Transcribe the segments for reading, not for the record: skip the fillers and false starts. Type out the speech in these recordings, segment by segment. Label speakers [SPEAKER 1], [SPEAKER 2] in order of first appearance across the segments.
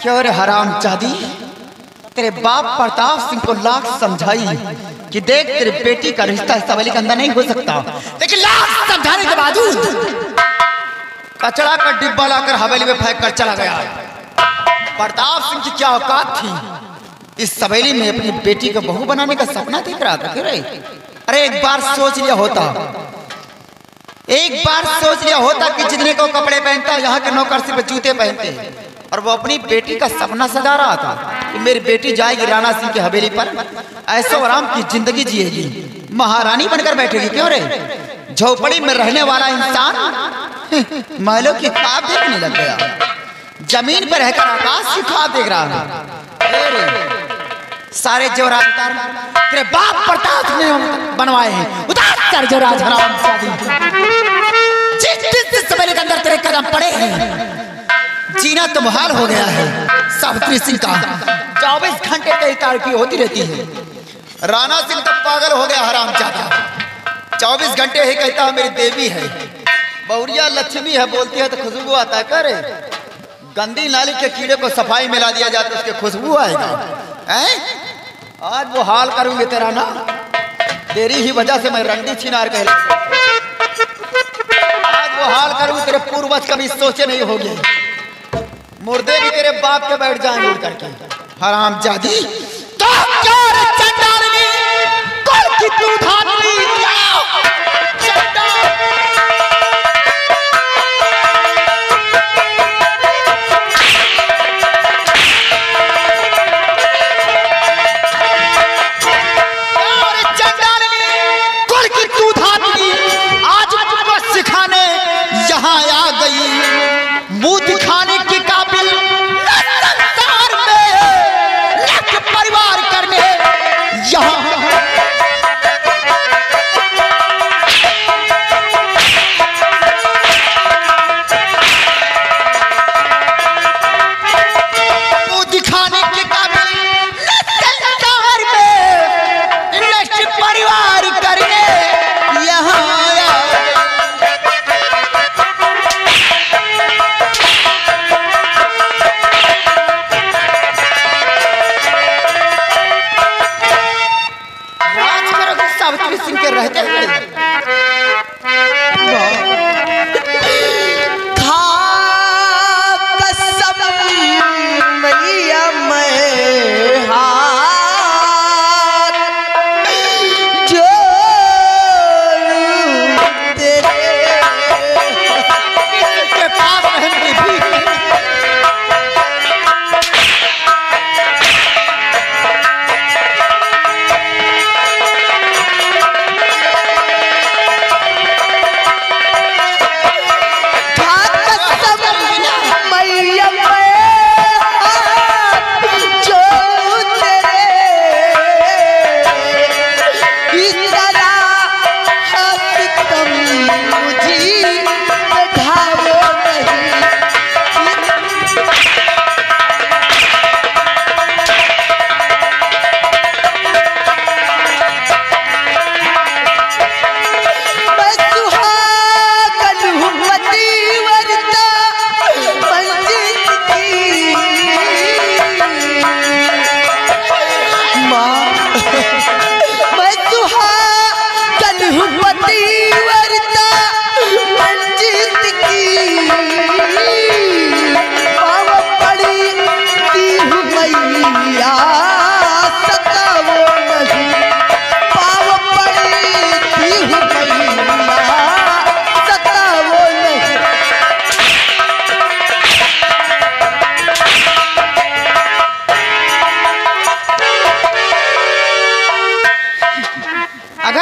[SPEAKER 1] क्यों रे हरामजादी, तेरे बाप प्रताप सिंह को लाख समझाई कि देख तेरी बेटी का रिश्ता इस हवेली के अंदर नहीं हो सकता, लेकिन लाख समझाने के बावजूद कचरा का डिब्बा लाकर हवेली में फेंक कर चला गया। प्रताप सिंह की क्या औकात थी इस हवेली में अपनी बेटी को बहू बनाने का सपना देख रहा था। अरे एक बार सोच लिया होता, कि जितने को कपड़े पहनता यहाँ के नौकर सिर्फ जूते पहनते, और वो अपनी बेटी का सपना सजा रहा था कि मेरी बेटी जाएगी राणा सिंह की हवेली पर, ऐशो आराम की जिंदगी जिएगी, महारानी बनकर बैठेगी। क्यों रे, झोपड़ी में रहने वाला इंसान महलों की ख्वाब देखने लग गया, जमीन पर रहकर आकाश की ख्वाब देख रहा है। सारे जेवरात तेरे बाप प्रताप ने बनवाए हैं, उतार कर जेवरात हरामजादी। जिस समय के अंदर तेरे कदम पड़े हैं जीना तो मुहाल हो गया है। सावित्री सिंह का 24 घंटे कई तारकी होती रहती है। राणा सिंह तो पागल हो गया हरामजादा, 24 घंटे ही कहता है मेरी देवी है, बहुरिया लक्ष्मी है, बोलती है तो खुशबू आता है। करे गंदी नाली के कीड़े को सफाई मिला दिया जाए तो उसके खुशबू आएगा। आज वो हाल करूंगी तेरा ना, तेरी ही वजह से मैं रंडी छिनार कहला, आज वो हाल करूंगी तेरे पूर्वज कभी सोचे नहीं होंगे, मुर्दे भी तेरे बाप के बैठ जाएंगे उड़ करके। हरामजादी तो क्या रे चंडालनी, कुल की तू धातली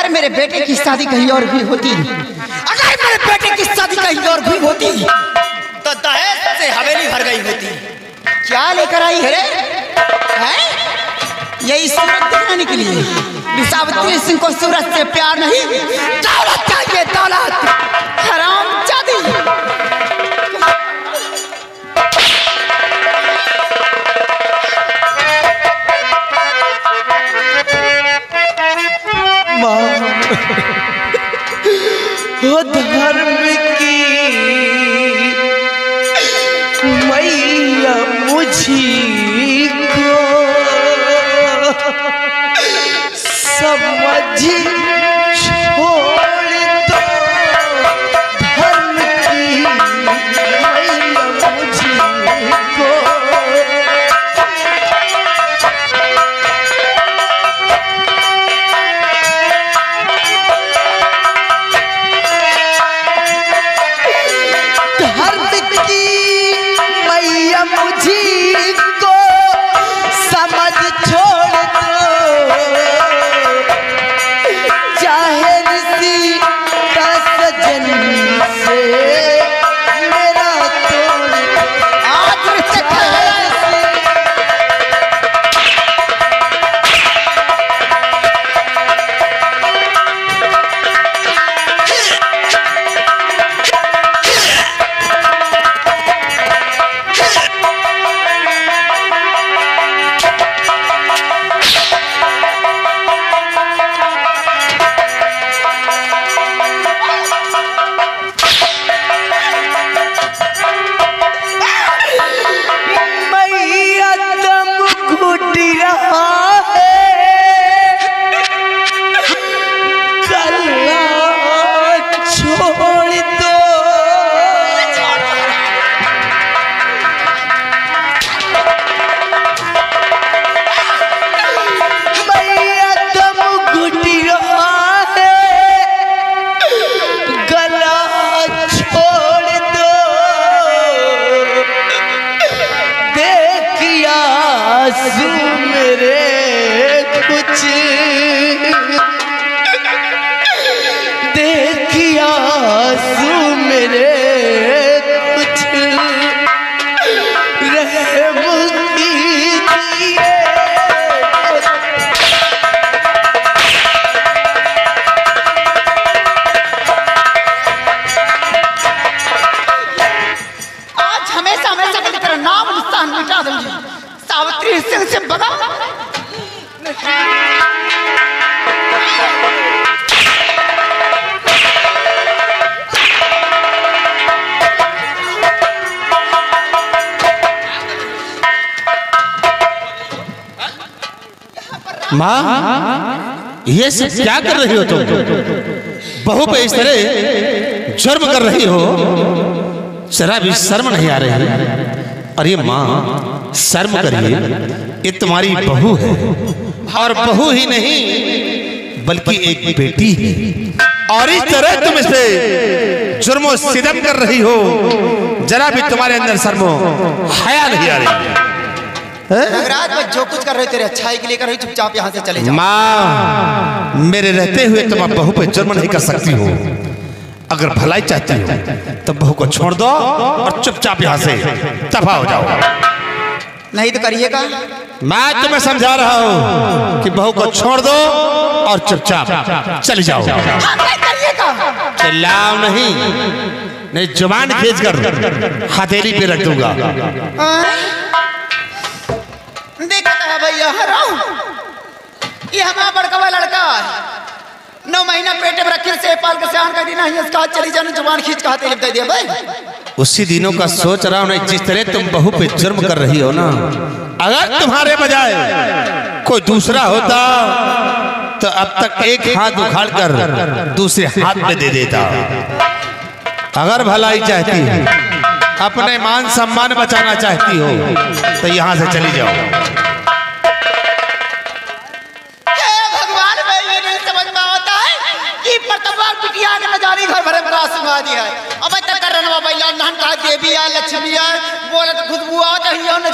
[SPEAKER 1] मेरे बेटे की शादी कहीं और भी होती, अगर मेरे बेटे की शादी कहीं और भी होती तो दहेज से हवेली भर गई होती। क्या लेकर आई है रे? यही सूरत दिखाने के लिए? सावित्री सिंह को सूरत से प्यार नहीं, दौलत चाहिए, दौलत। हरामजादी।
[SPEAKER 2] वो धर्म की मैया मुझी समझी छोड़ दो धर्म की मैया मुझको। धर्म की मैया मुझको समझ छोड़ दो, चाहे ऋषि का सजन से मेरा तोड़
[SPEAKER 1] आज देखिया सू मेरे कुछ रहम कीजिए। आज हमेशा हमेशा के लिए तेरा नाम निशान मिटा दूंगी। सावित्री सिंह से बगा
[SPEAKER 3] माँ, ये सब क्या कर रही हो तुम? बहू पे इस तरह जुर्म कर रही हो, जरा भी शर्म नहीं आ रही? अरे माँ, शर्म करिए, ये तुम्हारी बहू है और बहू ही नहीं बल्कि एक बेटी है, और इस तरह तुम इस पे जुर्मो सितम कर रही हो। जरा भी तुम्हारे अंदर शर्मो हया नहीं आ रही।
[SPEAKER 1] नागराज में जो कुछ कर रहे तेरे अच्छाई के लिए कर रही, चुपचाप यहाँ से चले जाओ।
[SPEAKER 3] माँ, मेरे रहते हुए तुम अब बहू पे जुर्म नहीं कर सकती हो। अगर भलाई चाहती हो तो बहू को छोड़ दो और चुपचाप यहाँ से दफा हो जाओ।
[SPEAKER 1] नहीं तो करिएगा।
[SPEAKER 3] मैं तुम्हें समझा रहा हूँ कि बहू को छोड़ दो और चुपचाप चले जाओ। चिल्लाओ नहीं, जुबान खींचकर हथेली पे रख दूंगा।
[SPEAKER 1] देखता है भैया हराम, ये हमारा बड़का हुआ लड़का है, 9 महीना पेटे में रखे से पाल के सयान कर देना, इसका चली जाने जुबान खींच के हाथे लिपटा दिया भाई।
[SPEAKER 3] उसी दिनों का सोच रहा हूँ ना, जिस तरह तुम बहू पे जुर्म कर रही हो ना, अगर तुम्हारे बजाय कोई दूसरा होता तो अब तक एक हाथ उखाड़ कर दूसरे हाथ में दे देता। अगर भलाई चाहती है, अपने मान सम्मान बचाना चाहती हो तो यहाँ से चली जाओ।
[SPEAKER 1] भगवान, मैं ये नहीं समझ में आता है कि प्रतभा बिटिया के नजारी घर भरे बड़ा सुना दिया है। अब तक कर रहा भैया नहन का देवी है, लक्ष्मी है, बोले तो खुशबू आता है, यो न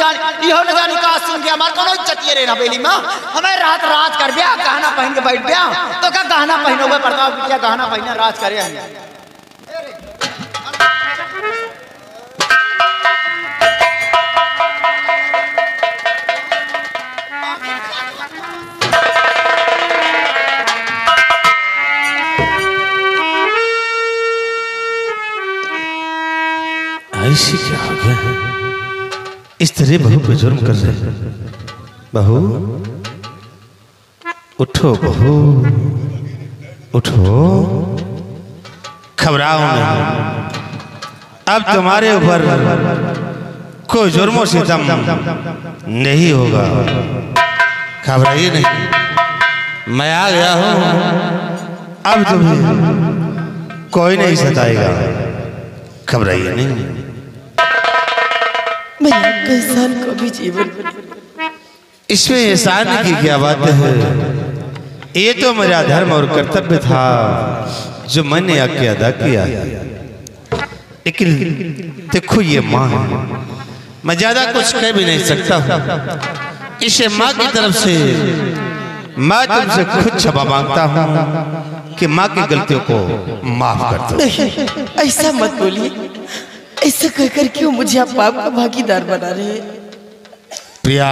[SPEAKER 1] जानी का सुन गया। हमार कोनो इज्जत ये रहना बेली मां, हमें रात रात कर बिया, गहना पहन के बैठ बिया, तो क्या गहना पहनोगे? प्रतभा बिटिया गहना पहने राज करे है।
[SPEAKER 3] ऐसी क्या हो गया? इस तरह बहू पे जुर्म कर रहे। बहू उठो, बहू उठो, घबराओ नहीं। अब तुम्हारे ऊपर कोई जुर्मो सितम नहीं होगा, घबराइए नहीं। मैं आ गया हूं, अब तुम्हें कोई नहीं सताएगा, घबराइए नहीं।
[SPEAKER 2] मैं आपका एहसान को भी जीवन
[SPEAKER 3] इसमें एहसान की क्या बात है, ये तो मेरा धर्म और कर्तव्य था जो मैंने आके अदा किया। लेकिन देखो ये माँ है, मैं ज्यादा कुछ कह भी नहीं सकता हूँ। इसे माँ की तरफ से मैं तुमसे खुद क्षमा मांगता हूँ कि माँ की गलतियों को माफ कर दो।
[SPEAKER 2] नहीं, ऐसा मत बोलिए। ऐसा कहकर क्यों मुझे आप पाप का भागीदार बना रहे हैं?
[SPEAKER 3] प्रिया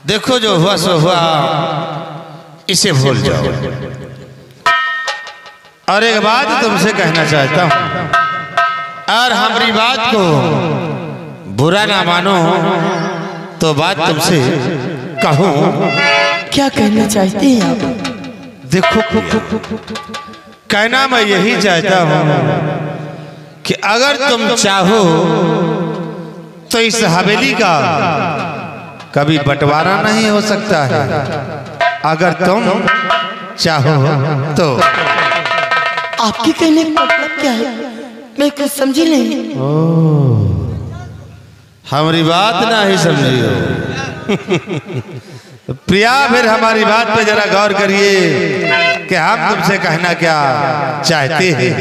[SPEAKER 3] देखो, जो हुआ सो हुआ, इसे भूल जाओ। और एक बात तुमसे कहना चाहता हूं, और हमारी बात को बुरा ना मानो तो बात तुमसे कहूं।
[SPEAKER 2] क्या कहना चाहते हैं आप?
[SPEAKER 3] देखो, कहना मैं यही चाहता हूं कि अगर तुम चाहो तो इस हवेली का कभी बंटवारा नहीं हो सकता है, अगर तुम चाहो तो।
[SPEAKER 2] आपके कहने का मतलब क्या है? मैं कुछ समझी नहीं।
[SPEAKER 3] हमारी बात ना ही समझियो। प्रिया, फिर हमारी बात पे जरा गौर करिए कि हम तुमसे कहना क्या चाहते हैं।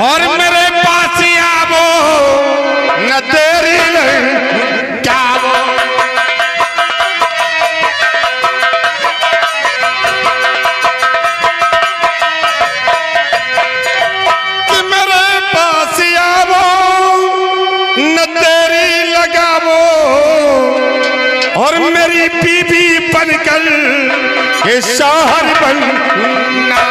[SPEAKER 3] और मेरे पास आवो न तेरी क्या वो, कि मेरे पास आवो न तेरी लगावो, और मेरी बीबी बनकर ये शहर बनना।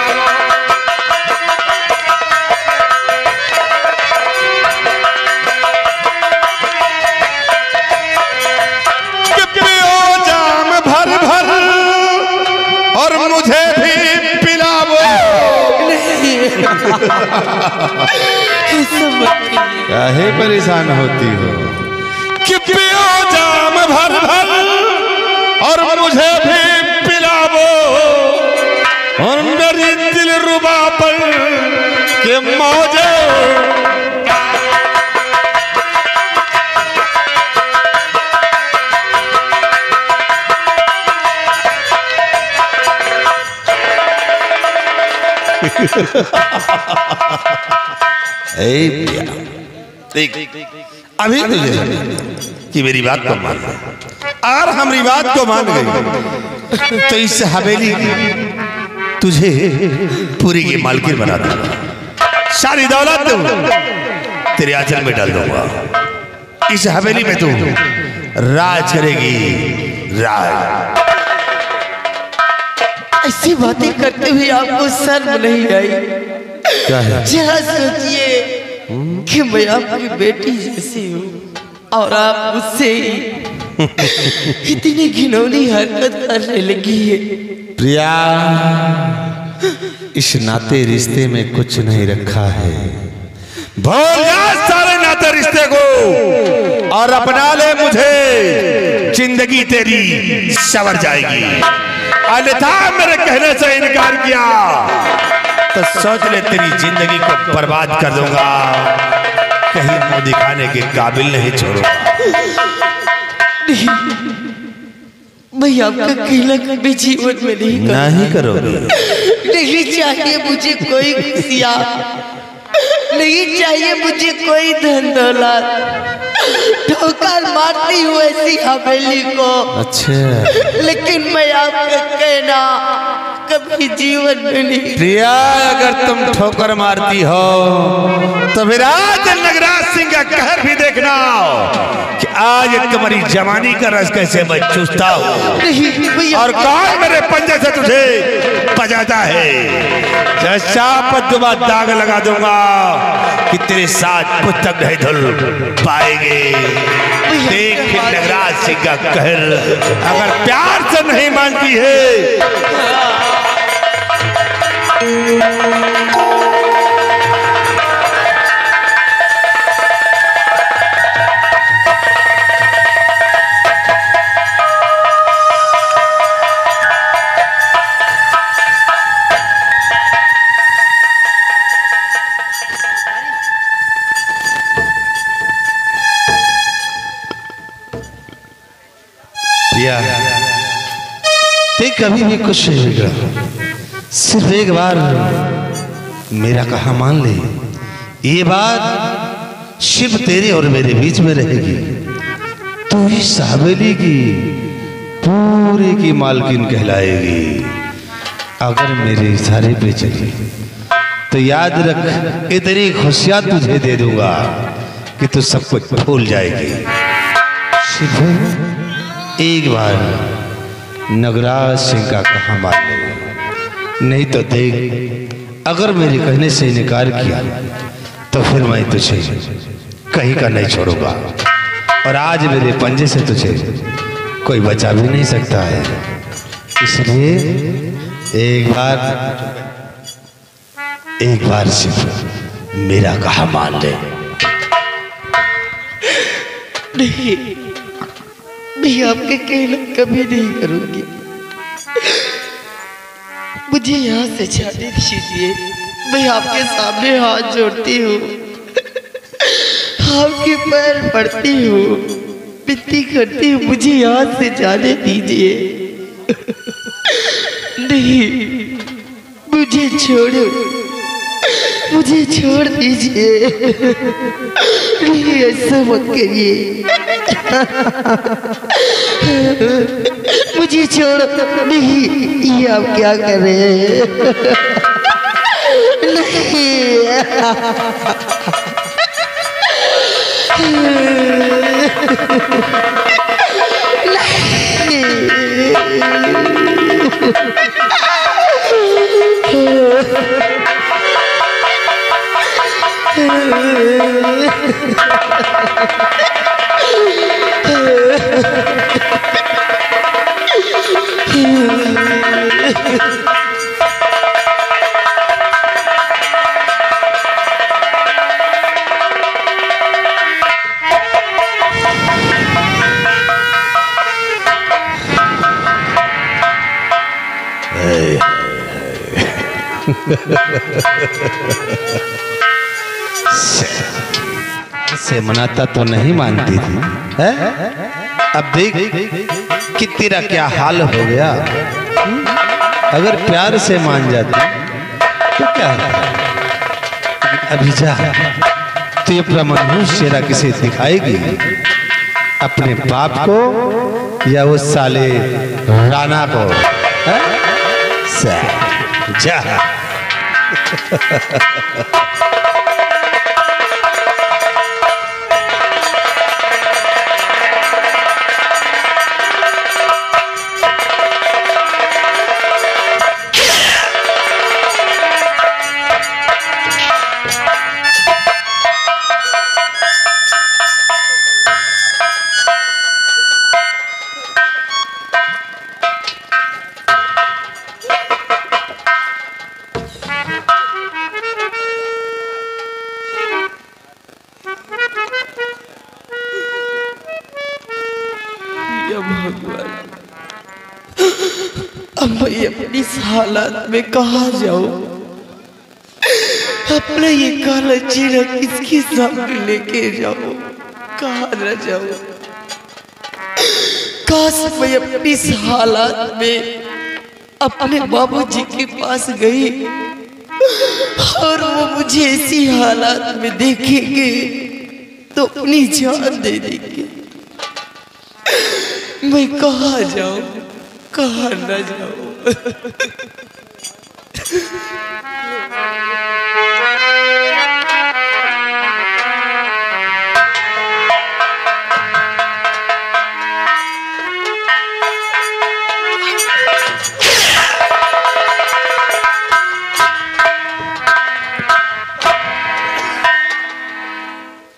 [SPEAKER 3] मुझे भी पिलावो। काहे परेशान होती हो कि पियो जाम भर भर, और मुझे भी पिलावो, और मेरी दिल रुबा पर के मौजे। अभी तुझे कि मेरी बात को मान गई, और हमारी बात को मान गई तो इस हवेली की तुझे पूरी की मालकिन बना दूंगा। सारी दौलत तेरे आंचल में डाल दूंगा। इस हवेली में तू राज करेगी, राज।
[SPEAKER 2] ऐसी बातें करते हुए आपको शर्म नहीं आई?
[SPEAKER 3] क्या है?
[SPEAKER 2] जरा सोचिए कि मैं आपकी बेटी जैसी हूँ और आप मुझसे इतनी घिनौनी हरकत करने लगी है।
[SPEAKER 3] प्रिया, इस नाते रिश्ते में कुछ नहीं रखा है। भूल जा सारे नाते रिश्ते को और अपना ले मुझे, जिंदगी तेरी संवर जाएगी। अन्यथा मेरे कहने से इनकार किया तो सोच ले तेरी जिंदगी को बर्बाद कर दूंगा, कहीं मुंह दिखाने के काबिल नहीं छोड़ूंगा।
[SPEAKER 2] मैं आपका कहना कभी जीवन में नहीं
[SPEAKER 3] करोगे।
[SPEAKER 2] नहीं चाहिए मुझे कोई खुशियाँ, नहीं चाहिए मुझे कोई धन दौलत। ठोकर मारती हूँ ऐसी हवेली को, अच्छा, लेकिन मैं आपका कहना कभी जीवन में नहीं।
[SPEAKER 3] प्रिया, अगर तुम ठोकर मारती हो तो फिर आज नगराज सिंह का कहर भी देखना कि आज तुम्हारी जवानी का रस कैसे मैं चूसता हूँ, और कौन मेरे पंजे से तुझे बजाता है। जैसा पद्मा दाग लगा दूंगा कि तेरे साथ पुस्तक नहीं धुल पाएंगे। देख नगराज सिंह का कहर, अगर प्यार से नहीं मानती है कभी भी कुछ नहीं बिगड़ा। सिर्फ एक बार मेरा कहा मान ले, ये बात शिव तेरे और मेरे बीच में रहेगी। तू इस हवेली की पूरे की मालकिन कहलाएगी। अगर मेरे इशारे पे चली तो याद रख, इतनी खुशियां तुझे दे दूंगा कि तू सब कुछ भूल जाएगी। शिव एक बार नगराज सिंह का कहा मान ले, नहीं तो देख, अगर मेरे कहने से इनकार किया तो फिर मैं तुझे कहीं का नहीं छोड़ूंगा। और आज मेरे पंजे से तुझे कोई बचा भी नहीं सकता है। इसलिए एक बार सिर्फ मेरा कहा मान ले।
[SPEAKER 2] नहीं, मैं आपके कहना कभी नहीं करूंगी। मुझे यहाँ से जाने दीजिए। मैं आपके सामने हाथ जोड़ती हूँ, आपके पैर पड़ती हूँ, विनती करती हूँ, मुझे यहाँ से जाने दीजिए। नहीं, मुझे छोड़ो, मुझे छोड़ दीजिए। नहीं, ऐसा मत करिए। मुझे छोड़ो। नहीं, ये आप क्या कर रहे हैं? नहीं।
[SPEAKER 3] से मनाता तो नहीं मानती थी, है? अब देख कि तेरा क्या हाल हो गया। अगर प्यार से मान जाती तो क्या अभी जा, तो अपना मनहूस चेहरा किसे दिखाएगी? अपने बाप को या उस साले राणा को? जा।
[SPEAKER 2] अब मैं अपनी इस हालत में कहाँ जाऊं? अपना ये काला चेहरा किसके सामने लेके जाऊं? कहाँ न जाऊं? काश मैं अपनी इस हालत में अपने बाबूजी के पास गई और वो मुझे ऐसी हालत में देखेंगे तो अपनी जान दे देंगे। मैं कहाँ जाऊं, कहाँ न जाऊं?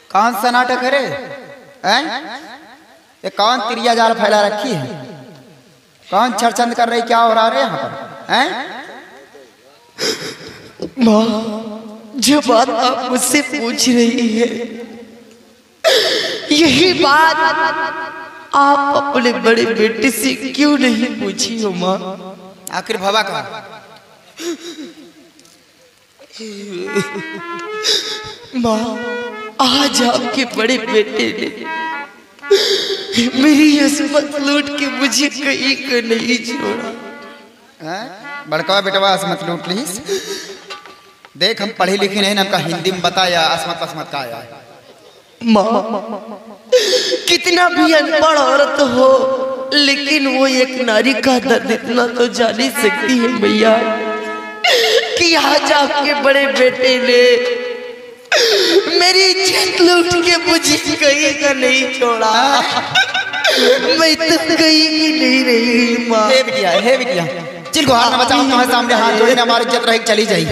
[SPEAKER 1] कौन सा नाटक है रे? ये कौन तिरिया जाल फैला रखी है? कौन छरचंद कर रही? क्या हो रहा है यहाँ पर?
[SPEAKER 2] माँ, जो बात आप मुझसे पूछ रही है, यही बात आप अपने बड़े बेटे से क्यों नहीं पूछी हो माँ?
[SPEAKER 1] आखिर भवा का
[SPEAKER 2] माँ, आज आपके बड़े बेटे ने मेरी अस्मत लूट के मुझे कहीं का नहीं छोड़ा।
[SPEAKER 1] बड़का बेटवा असमत लूट प्लीज। देख हम पढ़ी लिखी नहीं, हमका हिंदी में बताया असमत असमत का आया।
[SPEAKER 2] माँ कितना भी अनपढ़ औरत हो लेकिन वो एक नारी का दर्द इतना तो जान ही सकती है भैया कि आज आपके बड़े बेटे ने मेरी इज्जत लूट के मुझे कहीं का नहीं छोड़ा। मैं तो कहीं की नहीं रही माँ।
[SPEAKER 1] हे बिटिया चिल गुहार न बचाओ, तुम्हारे सामने हाथ जोड़े ना हमारी इज्जत रही चली जाई।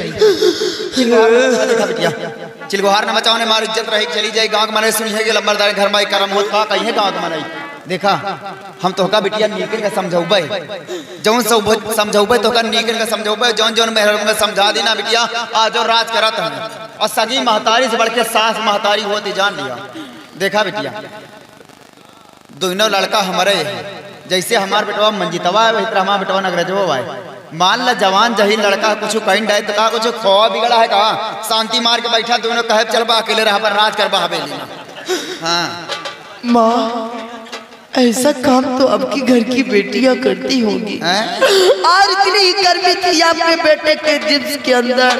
[SPEAKER 1] चिल गुहार न बचाओ ने हमारी इज्जत रही चली जाई। गांव मने सुनिए के लंबरदार घर में करम होत का कहीं है गांव मने। देखा हम तो का बिटिया नीकन का समझौबे जौन सब समझौबे तो का नीकन का समझौबे जौन जौन मेहर में समझा देना बिटिया आज और राज करत है। और सगी महतारी से बढ़ के सास महतारी होती जान लिया। देखा बिटिया दोनों लड़का हमारे जैसे हमार बेटवा मंजितवा है वही तरह हमारा बेटवा नगरजवा है। मान ला जवान जही लड़का कुछ कहीं डाय तो का कुछ खोआ बिगड़ा है कहा शांति मार के बैठा दोनों कहे चल बा अकेले रहा पर राज कर बा। हाँ
[SPEAKER 2] माँ ऐसा काम तो आपकी घर की बेटियां करती होंगी और इतनी ही गर्मी थी आपके बेटे के जिब्स के अंदर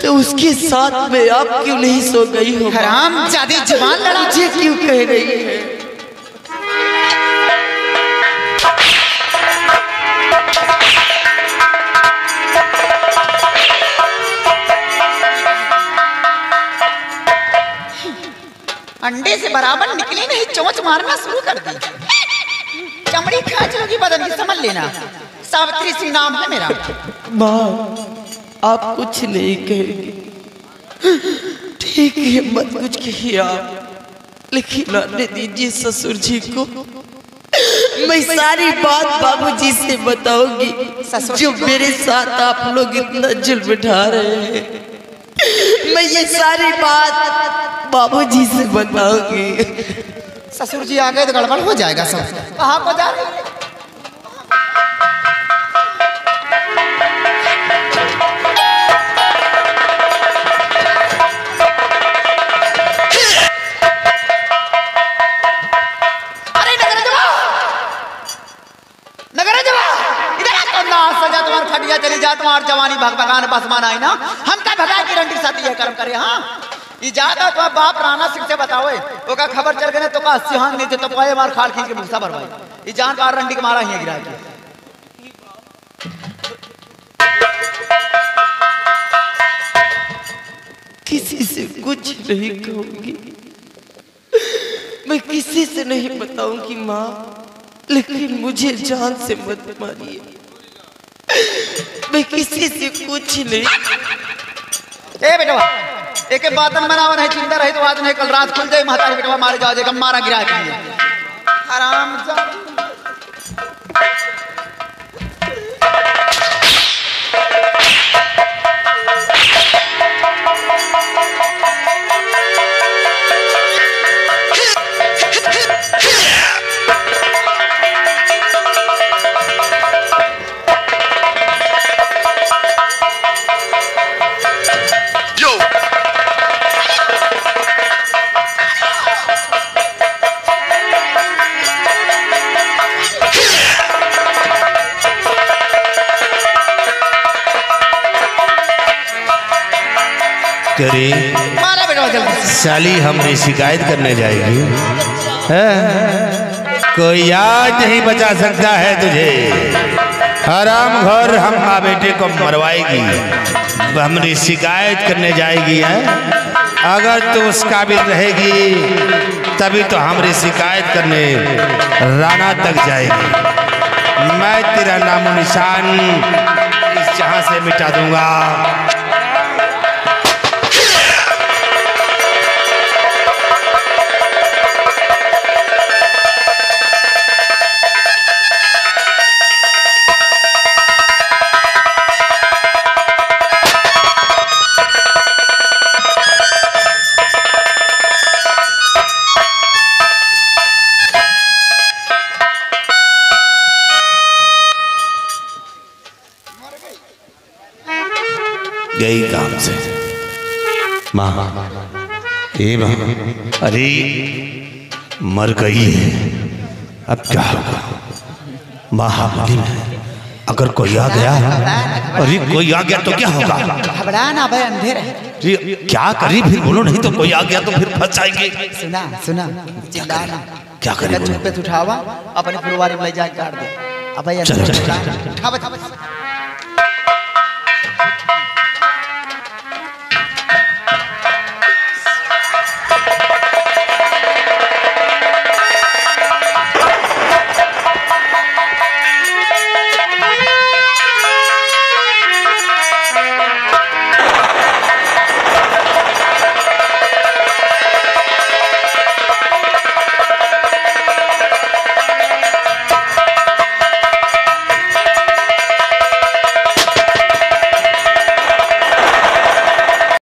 [SPEAKER 2] तो उसके साथ में आप क्यों नहीं सो गई हो?
[SPEAKER 1] हराम जादी जवान लड़ा
[SPEAKER 2] मुझे क्यों कह रही है?
[SPEAKER 1] अंडे से बराबर निकली नहीं चोंच मारना शुरू कर दी। चमड़ी खाच लोगी बदन की समझ लेना। सावित्री सिंह नाम है मेरा।
[SPEAKER 2] माँ आप कुछ नहीं कहेंगे ठीक है मत कुछ कहिए आप लेकिन आने दीजिए ससुर जी को। मैं सारी बात बाबूजी से बताऊंगी जो मेरे साथ आप लोग इतना जुल्म ढा रहे हैं। मैं ये सारी बात बाबूजी से बताऊंगी।
[SPEAKER 1] ससुर जी आ गए तो गड़बड़ हो जाएगा सब। कहाँ को जा रहे हैं? खटिया चली जा तुम्हार जवानी भगभगान बसमान आई ना हम क्या भगा की रंडी साथी है कर्म करे। हाँ ये जाता तो बाप राणा सिंह से बताओ ओका खबर चल गए तो का सिहान नीचे तो पाए मार खाल खींच के मुसा भरवाई। ये जान कार रंडी के मारा ही गिरा के।
[SPEAKER 2] किसी से कुछ नहीं कहूंगी मैं किसी से नहीं बताऊंगी माँ लेकिन मुझे जान से मत मारिए। मैं किसी से कुछ नहीं।
[SPEAKER 1] ए बेटवा एक बातन बनावन है चिंता रही तो आज नहीं कल रात खुल जाए महतारी बेटवा मारे जाओ जेगा मारा गिरा के हराम जान।
[SPEAKER 3] तेरी साली हमने शिकायत करने जाएगी कोई आज नहीं बचा सकता है तुझे। हराम घर हम माँ बेटे को मरवाएगी हमने शिकायत करने जाएगी है। अगर तू उस काबिल रहेगी तभी तो हमरी शिकायत करने राणा तक जाएगी। मैं तेरा नामो निशान इस जहां से मिटा दूंगा। गई काम से माँ ये माँ अरे मर गई है अब क्या होगा। माँ अगर कोई आ गया, अरे कोई आ गया तो क्या होगा?
[SPEAKER 1] घबरा ना भाई, अंधेर है।
[SPEAKER 3] क्या करी फिर बोलो, नहीं तो कोई आ गया तो फिर फंस जाएंगे।
[SPEAKER 1] सुना सुना, चिल्ला ना।
[SPEAKER 3] क्या करें?
[SPEAKER 1] छुप पे उठावा, अपने फुलवारी में ले जाके काट दे। अब भाई
[SPEAKER 3] चलो, चलो।
[SPEAKER 1] उठा